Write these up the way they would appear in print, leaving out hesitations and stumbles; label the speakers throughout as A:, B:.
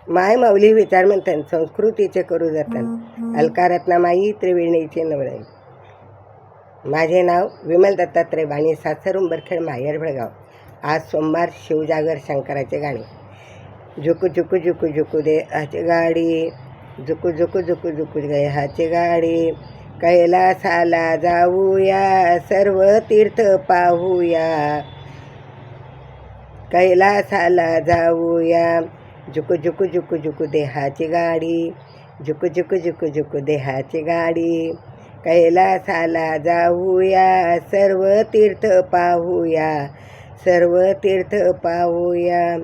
A: माय माऊली विचारमंथन संस्कृतीचे करू जतन अलकारत्नामाई त्रिवेणीचे नवळे. माझे नाव विमल दत्तात्रय बाणी, सासर उंबरखेड, माहेर बेळगाव. आज सोमवार, शिवजागर शंकराचे गाणे. झुकू झुकू झुकू झुकू दे हाची गाडी, झुकू झुकू झुकू झुकू दे हाची गाडी. कैलासाला जाऊया, सर्व तीर्थ पाहूया. कैलासाला जाऊया, झुकू झुकू झुकू झुकू देहाची गाडी, झुकू झुकू झुकू झुकू देहाची गाडी. कैलासाला जाऊया, सर्व तीर्थ पाहूया, सर्व तीर्थ पाहूया.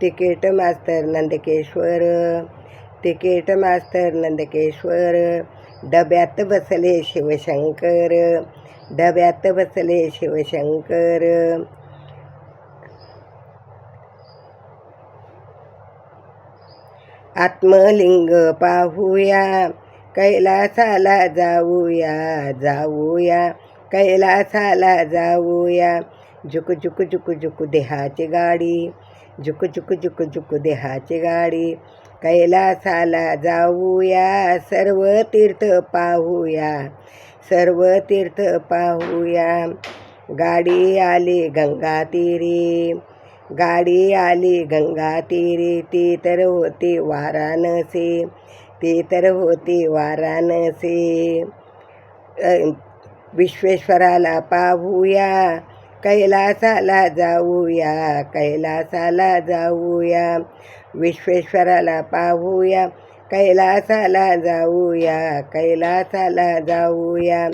A: तिकीट मास्तर नंदकेश्वर, तिकीट मास्तर नंदकेश्वर. डब्यात बसले शिवशंकर, डब्यात बसले शिवशंकर. आत्मलिंग पाहूया, कैलासाला जाऊया, जाऊया. कैलासाला जाऊया, झुकू झुकू झुकू झुकू देहाची गाडी, झुकू झुकू झुकू झुकू देहाची गाडी. कैलासाला जाऊया, सर्व तीर्थ पाहूया, सर्व तीर्थ पाहूया. गाडी आली गंगा तीरी, गाडी आली गंगा तीरी. ती तर होती वाराणसी, ती तर होती वाराणसी. विश्वेश्वराला पाहूया, कैलासाला जाऊया, कैलासाला जाऊया. विश्वेश्वराला पाहूया, कैलासाला जाऊया, कैलासाला जाऊया.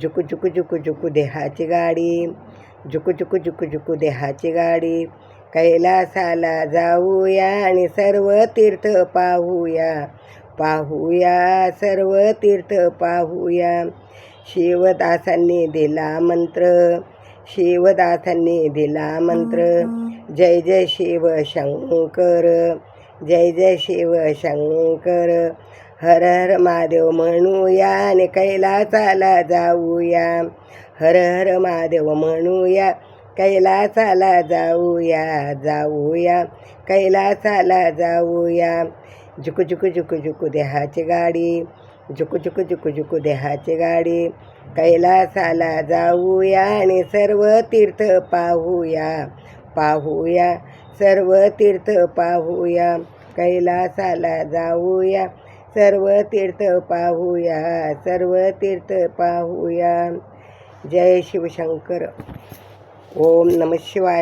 A: झुकू झुकू झुकू झुकू देहाची गाडी, झुकू झुकू झुकू झुकू देहाची गाडी. कैलासाला जाऊया आणि सर्व तीर्थ पाहूया, पाहूया, सर्व तीर्थ पाहूया. शिवदासांनी दिला मंत्र, शिवदासांनी दिला मंत्र. जय जय शिव शंकर, जय जय शिव शंकर. हर हर महादेव म्हणूया आणि कैलासाला जाऊया, हर हर महादेव म्हणूया, कैलासाला जाऊया, जाऊया, कैलासाला जाऊया. झुकू झुकू झुकू झुकू देहाची गाडी, झुकू झुकू झुकू झुकू देहाची गाडी. कैलासाला जाऊया आणि सर्व तीर्थ पाहूया, पाहूया, सर्व तीर्थ पाहूया. कैलासाला जाऊया, सर्व तीर्थ पाहूया, सर्व तीर्थ पाहूया. जय शिवशंकर. ओम नमः शिवाय.